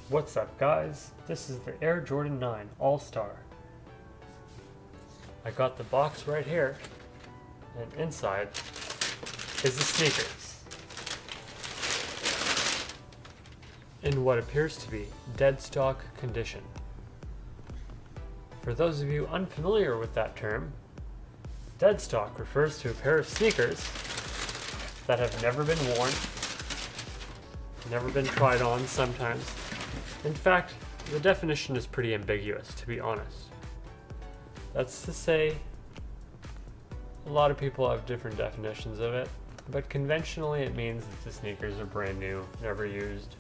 What's up guys? This is the Air Jordan 9 All-Star. I got the box right here, and inside is the sneakers. In what appears to be dead stock condition. For those of you unfamiliar with that term, dead stock refers to a pair of sneakers that have never been worn, never been tried on sometimes. In fact, the definition is pretty ambiguous, to be honest. That's to say, a lot of people have different definitions of it, but conventionally it means that the sneakers are brand new, never used,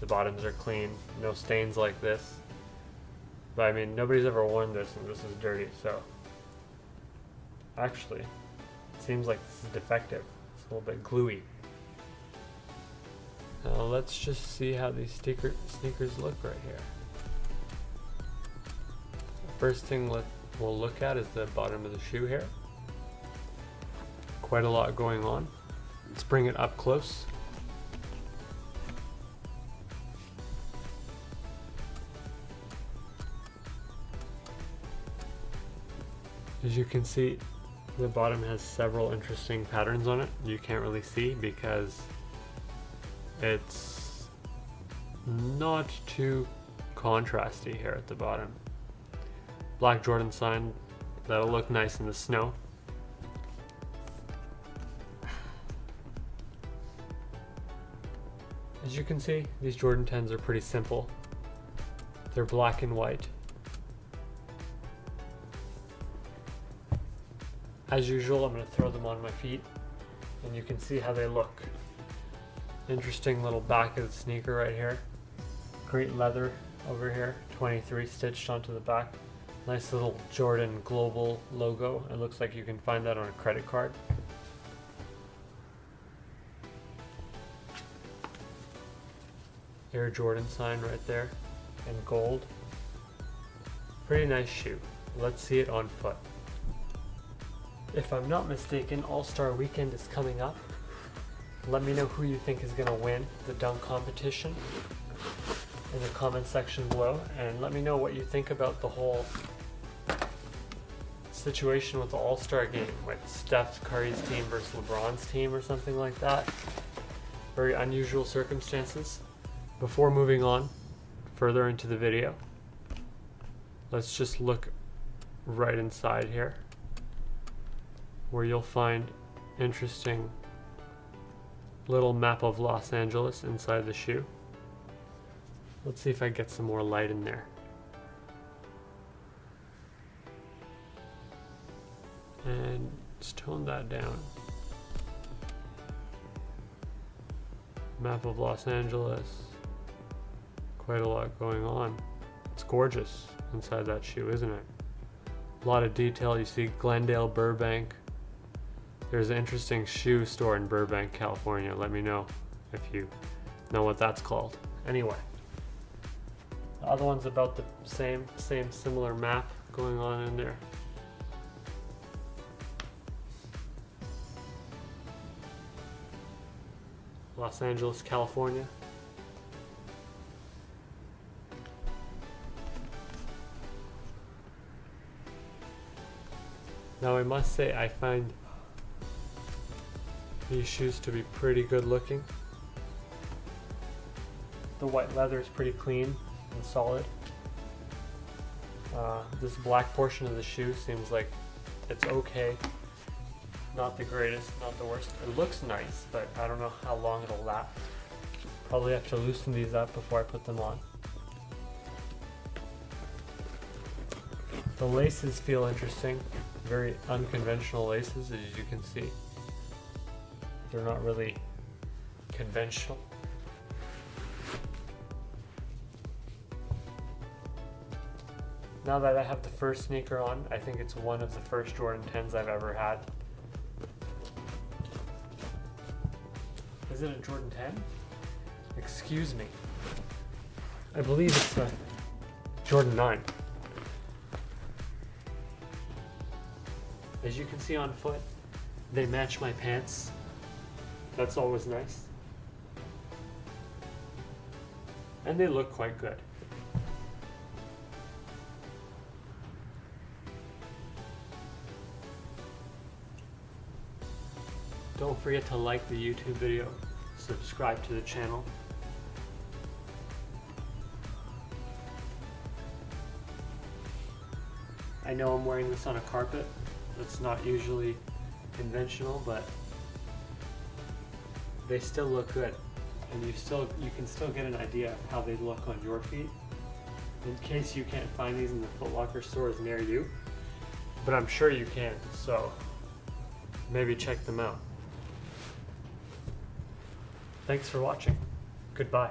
the bottoms are clean, no stains like this. But I mean, nobody's ever worn this and this is dirty, so actually, it seems like this is defective. It's a little bit gluey. Now let's just see how these sneakers look right here. First thing we'll look at is the bottom of the shoe here. Quite a lot going on. Let's bring it up close. As you can see, the bottom has several interesting patterns on it. You can't really see because it's not too contrasty here at the bottom. Black Jordan sign, that'll look nice in the snow. As you can see, these Jordan 10s are pretty simple. They're black and white. As usual, I'm going to throw them on my feet and you can see how they look. Interesting little back of the sneaker right here. Great leather over here, 23 stitched onto the back. Nice little Jordan global logo. It looks like you can find that on a credit card. Air Jordan sign right there in gold. Pretty nice shoe. Let's see it on foot. If I'm not mistaken, All-Star Weekend is coming up. Let me know who you think is going to win the dunk competition in the comment section below, and let me know what you think about the whole situation with the All-Star game, with Steph Curry's team versus LeBron's team or something like that. Very unusual circumstances. Before moving on further into the video, let's just look right inside here, where you'll find interesting little map of Los Angeles inside the shoe. Let's see if I get some more light in there. And let's tone that down. Map of Los Angeles. Quite a lot going on. It's gorgeous inside that shoe, isn't it? A lot of detail. You see Glendale, Burbank. There's an interesting shoe store in Burbank, California. Let me know if you know what that's called. Anyway, the other one's about the same similar map going on in there. Los Angeles, California. Now I must say I find these shoes to be pretty good looking. The white leather is pretty clean and solid. This black portion of the shoe seems like it's okay. Not the greatest, not the worst. It looks nice, but I don't know how long it'll last. Probably have to loosen these up before I put them on. The laces feel interesting. Very unconventional laces, as you can see. They're not really conventional. Now that I have the first sneaker on, I think it's one of the first Jordan 10s I've ever had. Is it a Jordan 10? Excuse me. I believe it's a Jordan 9. As you can see on foot, they match my pants. That's always nice. and they look quite good. Don't forget to like the YouTube video, subscribe to the channel. I know I'm wearing this on a carpet. That's not usually conventional, but they still look good. And you can still get an idea of how they look on your feet. In case you can't find these in the Foot Locker stores near you, but I'm sure you can, so maybe check them out. Thanks for watching. Goodbye.